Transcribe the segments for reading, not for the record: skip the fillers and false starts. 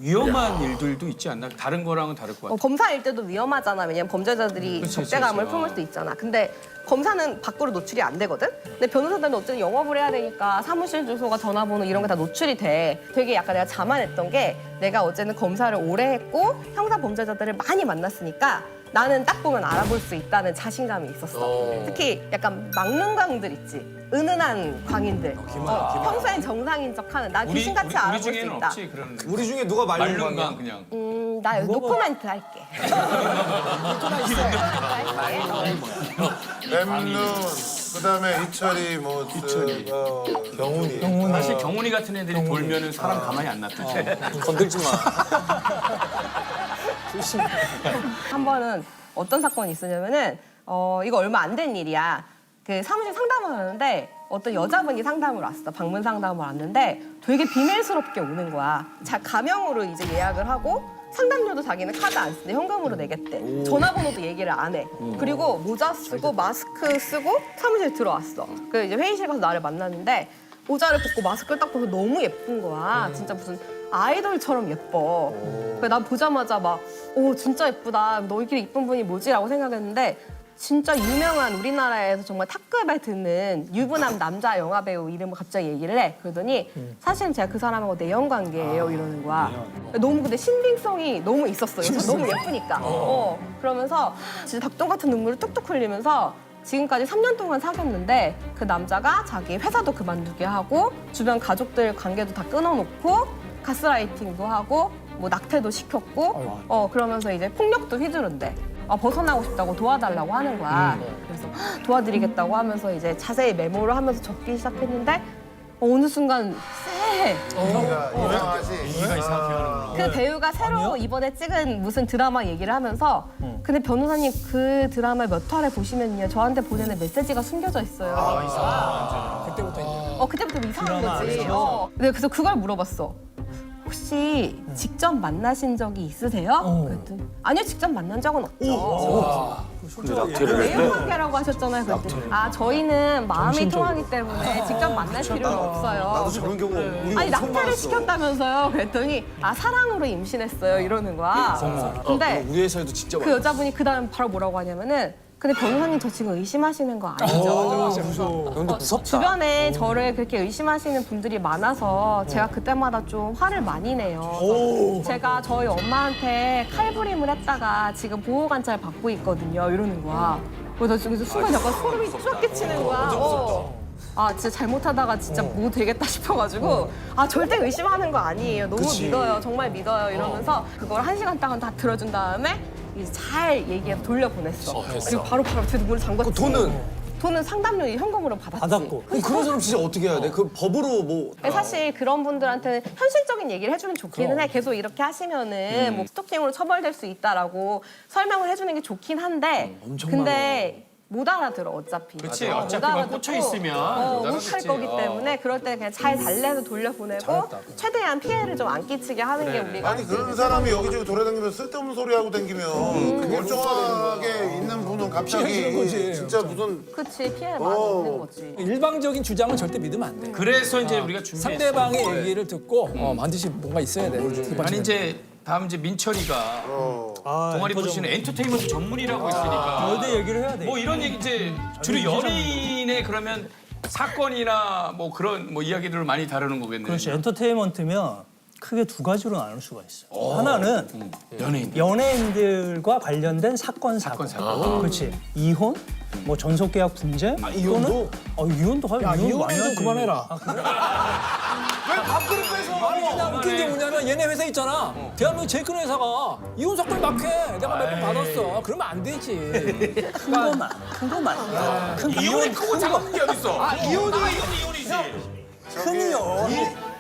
위험한 일들도 있지 않나? 다른 거랑은 다를 것 같아. 검사일 때도 위험하잖아. 왜냐면 범죄자들이 적대감을 품을 수 있잖아. 근데 검사는 밖으로 노출이 안 되거든? 근데 변호사들은 어쨌든 영업을 해야 되니까 사무실 주소가 전화번호 이런 게 다 노출이 돼. 되게 약간 내가 자만했던 게 내가 어쨌든 검사를 오래 했고 형사 범죄자들을 많이 만났으니까 나는 딱 보면 알아볼 수 있다는 자신감이 있었어. 특히 약간 막눈광들 있지. 은은한 광인들. 평소엔 정상인 척하는 나 귀신같이 알아볼 수 중에는 있다. 없지 그런. 우리 중에 누가 말lun강 말lun강이야? 그냥. 나 노코멘트 할게. 램눈, 그다음에 이철이 뭐 경훈이. 사실 경훈이 같은 애들이 돌면은 사람 가만히 안 놔두지. 건들지 마. 한 번은 어떤 사건이 있었냐면은 이거 얼마 안 된 일이야. 그 사무실 상담을 하는데 어떤 여자분이 상담을 왔어. 방문 상담을 왔는데 되게 비밀스럽게 오는 거야. 가명으로 이제 예약을 하고 상담료도 자기는 카드 안 쓰는데 현금으로 내겠대. 전화번호도 얘기를 안 해. 그리고 모자 쓰고 마스크 쓰고 사무실 들어왔어. 그 이제 회의실 가서 나를 만났는데 모자를 벗고 마스크를 딱 벗고 너무 예쁜 거야. 진짜 무슨 아이돌처럼 예뻐. 그래서 난 보자마자 막, 오, 진짜 예쁘다. 너희끼리 이쁜 분이 뭐지라고 생각했는데 진짜 유명한 우리나라에서 정말 탑급에 드는 유부남 남자 영화 배우 이름을 갑자기 얘기를 해. 그러더니 사실은 제가 그 사람하고 내연 관계예요 이러는 거야. 너무 근데 신빙성이 너무 있었어요. 너무 예쁘니까. 그러면서 진짜 닭똥 같은 눈물을 뚝뚝 흘리면서 지금까지 3년 동안 사귀었는데 그 남자가 자기 회사도 그만두게 하고 주변 가족들 관계도 다 끊어놓고 가스라이팅도 하고 뭐 낙태도 시켰고 그러면서 이제 폭력도 휘두른대. 벗어나고 싶다고 도와달라고 하는 거야. 그래서 도와드리겠다고 하면서 이제 자세히 메모를 하면서 적기 시작했는데 어느 순간 쎄. 유명하지. 이가 이상하게 하는구나. 그 배우가 새로 이번에 찍은 무슨 드라마 얘기를 하면서 근데 변호사님 그 드라마 몇 화를 보시면요 저한테 보내는 메시지가 숨겨져 있어요. 그때부터 이상한 거지. 근데 그래서 그걸 물어봤어. 혹시 직접 만나신 적이 있으세요? 그랬더니 아니요 직접 만난 적은 없죠. 내연 관계라고 하셨잖아요. 그랬더니 저희는 마음이 통하기 때문에 직접 만날 필요는 없어요. 나도 저런 경우 우리 아니 엄청 낙태를 많았어. 시켰다면서요? 그랬더니 사랑으로 임신했어요 이러는 거야. 근데 우리 회사에도 진짜 그 여자분이 그다음 바로 뭐라고 하냐면은 근데 변호사님 저 지금 의심하시는 거 아니죠? 근데 무섭다. 주변에 저를 그렇게 의심하시는 분들이 많아서 제가 그때마다 좀 화를 많이 내요. 제가 저희 엄마한테 칼부림을 했다가 지금 보호관찰 받고 있거든요. 이러는 거야. 그래서 저기서 순간 약간 소름이 쫙 끼치는 거야. 진짜 잘못하다가 진짜 뭐 되겠다 싶어가지고 절대 의심하는 거 아니에요. 너무 믿어요. 정말 믿어요. 이러면서 그걸 1시간 동안 다 들어준 다음에 이제 잘 얘기해서 돌려보냈어. 그리고 바로 제 눈물을 잠갔지. 돈은 상담료 현금으로 받았지. 그럼 그런 사람 진짜 어떻게 해야 돼? 그 법으로 뭐 사실 그런 분들한테는 현실적인 얘기를 해주면 좋기는 해. 계속 이렇게 하시면은 뭐 스토킹으로 처벌될 수 있다라고 설명을 해주는 게 좋긴 한데 근데 못 알아들어 어차피. 그치, 못 어차피 막 알아듣고, 꽂혀 있으면 못 못할 알아듣지. 거기 때문에 그럴 때 그냥 잘 달래서 돌려보내고 최대한 피해를 좀 안 끼치게 하는 게 우리가 아니 그런 사람이 여기저기 돌아다니면서 쓸데없는 소리 하고 다니면 멀쩡하게 있는 분은 갑자기 진짜 무슨 그치 피해 많이 있는 거지. 일방적인 주장은 절대 믿으면 안 돼. 그래서 이제 우리가 준비했어. 상대방의 얘기를 듣고 반드시 뭔가 있어야 돼. 아니 이제 다음 이제 민철이가 동아리 보시는 엔터테인먼트 전문이라고 있으니까 여대 얘기를 해야 돼. 뭐 이런 얘기 이제 주로 연예인의 그러면 사건이나 뭐 그런 뭐 이야기들을 많이 다루는 거겠네. 그렇지. 엔터테인먼트면 크게 두 가지로 나눌 수가 있어. 하나는 연예인. 연예인들과 관련된 사건 사고. 그렇지. 이혼, 뭐 전속계약 분쟁. 이혼도? 이혼도 하면 이혼 이혼도 많이 하지. 그만해라. 왜 밥그릇 뺏어? 그냥 웃긴 게 뭐냐면 얘네 회사 있잖아. 대한민국 제일 큰 회사가 이혼 사건을 막 해. 내가 몇 번 받았어. 그러면 안 되지. 큰 거만. 큰 거만. 이혼이 크고 작은 게 어딨어? 이혼이지. 큰 이혼.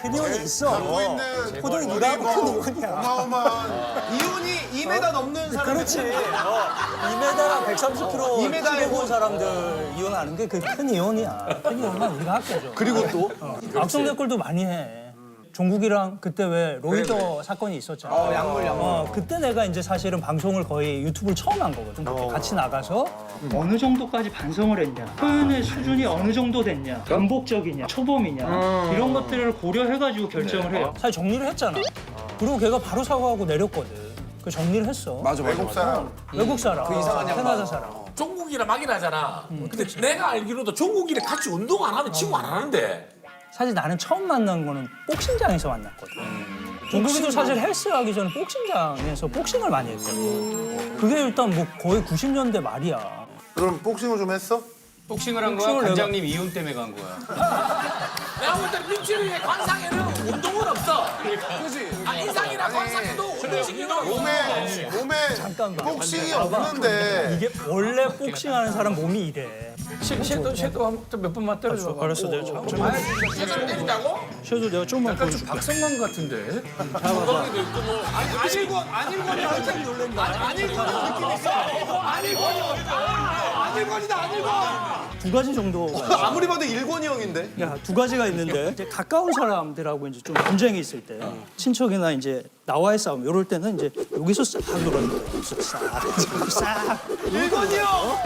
큰 이혼이 있어. 갖고 있는 호동이 우리 네가 하고 큰 뭐 이혼이야. 어마어마한 이혼이 2m 넘는 사람. 그렇지. 2m랑 130kg 2m에 본 사람들 이혼하는 게 그 큰 이혼이야. 큰 이혼만 우리가 아껴줘. 그리고 또 악성 댓글도 많이 해. 종국이랑 그때 왜 로이더 사건이 있었잖아. 약물. 그때 내가 이제 사실은 방송을 거의 유튜브를 처음 한 거거든. 그때 같이 나가서 어느 정도까지 반성을 했냐, 표현의 수준이 어느 정도 됐냐, 반복적이냐, 초범이냐 이런 것들을 고려해가지고 결정을 해요. 사실 정리를 했잖아. 그리고 걔가 바로 사과하고 내렸거든. 그 정리를 했어. 맞아. 외국 사람. 외국 사람. 그 이상한 양반. 캐나다 사람. 종국이라 막이라잖아. 근데 내가 알기로도 종국이랑 같이 운동 안 하면 친구 안 하는데. 사실 나는 처음 만난 거는 복싱장에서 만났거든. 종국이도 사실 헬스 하기 전에 복싱장에서 복싱을 많이 했거든. 그게 일단 뭐 거의 90년대 말이야. 그럼 복싱을 좀 했어? 복싱을 한 거야? 복싱을 관장님 이혼 때문에 간 거야? 내가 볼 때 민철이의 관상에는 운동은 없어. 그지? 아, 인상이나 관상에도 움직이는 몸에 잠깐만. 복싱이 없는데 이게 원래 복싱하는 사람 몸이 이래. 섀도 몇 번만 때려줘. 알았어, 내가 제대로 때린다고? 섀도 내가 좀만 약간 좀 보여줄게. 박성만 같은데? 엉덩이도 있고 뭐. 안일권이 깜짝 놀란다. 안일권이 느낌 있어. 안일권이다, 안일권. 두 가지 정도. 아무리 봐도 일권이 형인데. 두 가지가 있는데 이제 가까운 사람들하고 이제 좀 분쟁이 있을 때 친척이나 이제 나와의 싸움 이럴 때는 이제 여기서 싹 놀아는 거예요. 여기서 싹. 일권이 형.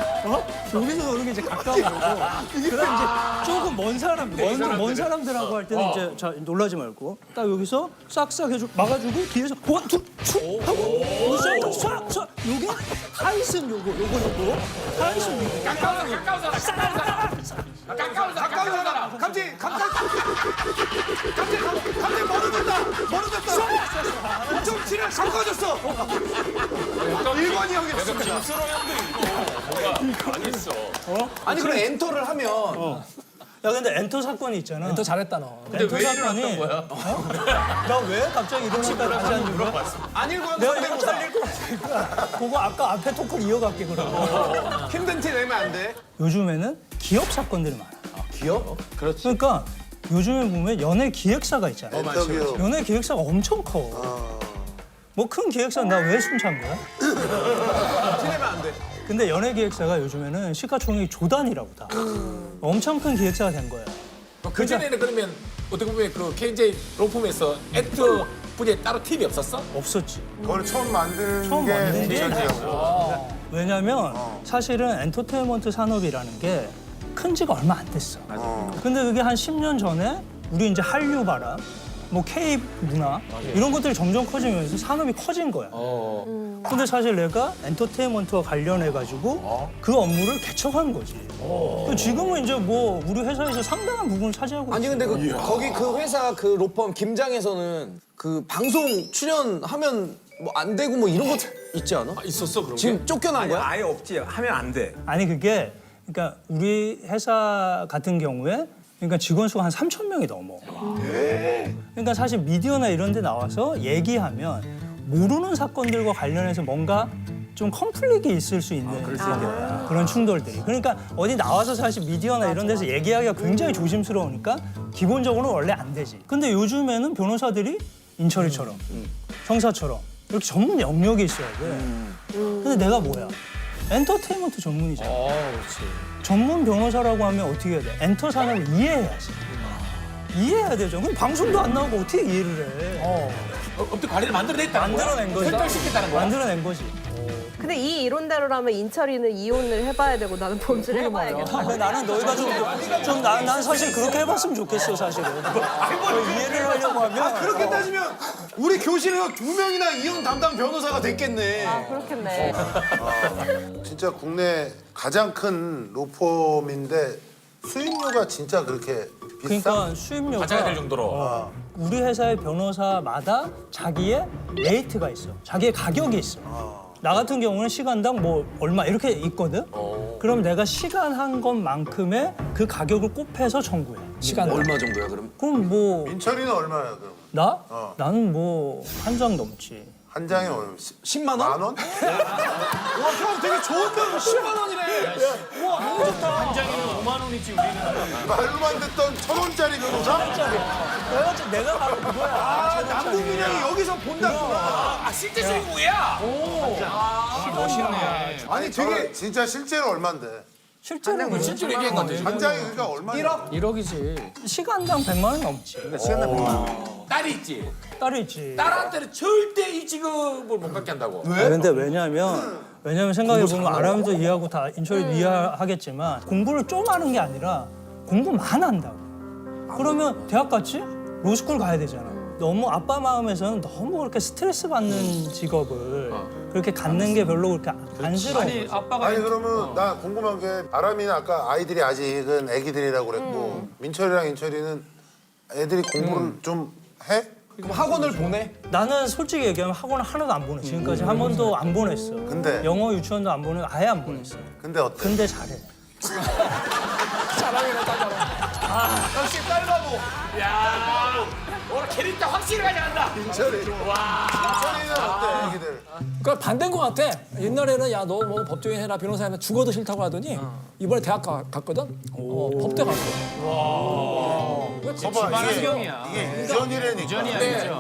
여기서 노는 게 이제 가까운 거고. 그다음 이제 조금 먼 사람들하고 할 때는 이제 자 놀라지 말고 딱 여기서 싹싹 해주고 막아주고 뒤에서 원, 투, 슉 하고 싹 요게 타이슨 요거 타이슨 요거 가까운 사람. 갑자기 멀어졌다. 좀 치료 가까워졌어. 일권이 형이 됐습니다. 김수로 형도 있고 뭐가 안 있어. 아니 그럼 엔터를 하면 야 근데 엔터 사건이 있잖아. 엔터 잘했다 너. 근데 엔터 왜 사건이 일어났던 거야? 나 왜 갑자기 이런 것까지 다시 하는 거야? 안일권 내가 이거 성대모사. 잘릴 것 같으니까 그거 아까 앞에 토크를 이어갈게 그러고. 힘든 티 내면 안 돼. 요즘에는 기업 사건들이 많아. 기억? 그렇지. 그러니까 요즘에 보면 연예 기획사가 있잖아. 인터뷰. 연예 기획사가 엄청 커. 뭐 큰 기획사 나 왜 숨찬 거야? 티 내면 안 돼. 근데 연예 기획사가 요즘에는 시가총액이 조단이라고 다. 엄청 큰 기획사가 된 거야. 그 전에는 그러면 어떻게 보면 그 KJ 로펌에서 엔터 분야에 따로 팀이 없었어? 없었지. 그걸 처음 만든 처음 게 만든 게 민철이라고. 왜냐면 사실은 엔터테인먼트 산업이라는 게 큰 지가 얼마 안 됐어. 근데 그게 한 10년 전에 우리 이제 한류 바람, 뭐 K 문화 이런 것들이 점점 커지면서 산업이 커진 거야. 근데 사실 내가 엔터테인먼트와 관련해 가지고 그 업무를 개척한 거지. 그 지금은 이제 뭐 우리 회사에서 상당한 부분을 차지하고 아니 있어. 근데 거기 그 회사 그 로펌 김장에서는 그 방송 출연하면 뭐 안 되고 뭐 이런 거 있지 않아? 있었어 그런 게? 지금 쫓겨난 거야? 아예 없지. 하면 안 돼. 아니 그게 그러니까 우리 회사 같은 경우에 그러니까 직원 수가 한 3천 명이 넘어. 그러니까 사실 미디어나 이런 데 나와서 얘기하면 모르는 사건들과 관련해서 뭔가 좀 컨플릭이 있을 수 있는 그런 충돌들이. 그러니까 어디 나와서 사실 미디어나 이런 데서 얘기하기가 굉장히 조심스러우니까 기본적으로는 원래 안 되지. 근데 요즘에는 변호사들이 인철이처럼 형사처럼 이렇게 전문 영역이 있어야 돼. 근데 내가 뭐야? 엔터테인먼트 전문이잖아. 전문 변호사라고 하면 어떻게 해야 돼? 엔터 산업을 이해해야지. 이해해야 되죠. 그럼 방송도 안 나오고 어떻게 이해를 해? 어떻게 관리를 만들어냈다는 거야? 만들어낸 거지. 설정시켰다는 거야? 만들어낸 거지. 근데 이 이론대로라면 인철이는 이혼을 해봐야 되고 나는 범죄를 해봐야겠다. 근데 나는 너희가 난 사실 그렇게 해봤으면 좋겠어 사실은. 이해를 하려고 하면 그렇게 따지면 우리 교실에 2명이나 이혼 담당 변호사가 됐겠네. 아, 그렇겠네. 진짜 국내 가장 큰 로펌인데 수임료가 진짜 그렇게 비싸? 그러니까 수임료가 가져야 될 정도로. 우리 회사의 변호사마다 자기의 레이트가 있어. 자기의 가격이 있어. 나 같은 경우는 시간당 뭐 얼마 이렇게 있거든. 그럼 내가 시간 한 것만큼의 그 가격을 곱해서 청구해. 시간 얼마 정도야 그럼? 그럼 뭐 민철이는 얼마야 그럼? 나? 나는 뭐 한 장 넘지. 한 장에 얼마? 10만 원? 만 원? 와, 형 되게 좋은 거 10만 원이네. 와, 너무 좋다. 한 장이면 5만 원이지 우리는. 말로만 듣던 1,000원짜리 변호사? 내가 바로 그거야. 아, 남궁민 형이 여기서 본다구나. 아 실제 수익이야? 멋있네. 아니 되게 진짜 실제로 얼만데? 실제로는 실제로 얘기한 건데. 한 장이 그러니까 얼마야? 1억이지. 시간당 100만 원 넘지. 딸이 있지. 딸이 있지. 딸한테는 절대 이 직업을 못 갖게 한다고. 근데 왜냐면 생각해보면 아람도 이해하고 다 인철이도 이해하겠지만 공부를 좀 하는 게 아니라 공부만 한다고. 그러면 대학 갔지? 로스쿨 가야 되잖아. 너무 아빠 마음에서는 너무 그렇게 스트레스 받는 직업을 그렇게 갖는 게 별로 그렇게 안쓰러워. 아니 아빠가 아니 그러면 나 궁금한 게 아람이는 아까 아이들이 아직은 애기들이라고 그랬고 민철이랑 인철이는 애들이 공부를 좀 해? 그럼 학원을 보내? 나는 솔직히 얘기하면 학원을 하나도 안 보내. 지금까지 한 번도 안 보냈어. 근데? 영어 유치원도 안 보내. 아예 안 보냈어. 근데 어때? 근데 잘해. 역시 딸바보. 야 오늘 캐릭터 확실히 가져간다. 민철이는 어때 애기들? 그러니까 반대인 것 같아. 옛날에는 야 너 뭐 법조인 해라 변호사 하면 죽어도 싫다고 하더니 이번에 대학 갔거든. 법대 갔어. 봐봐 환경이야. 이게 유전이라니까. 유전이야 네. 유전.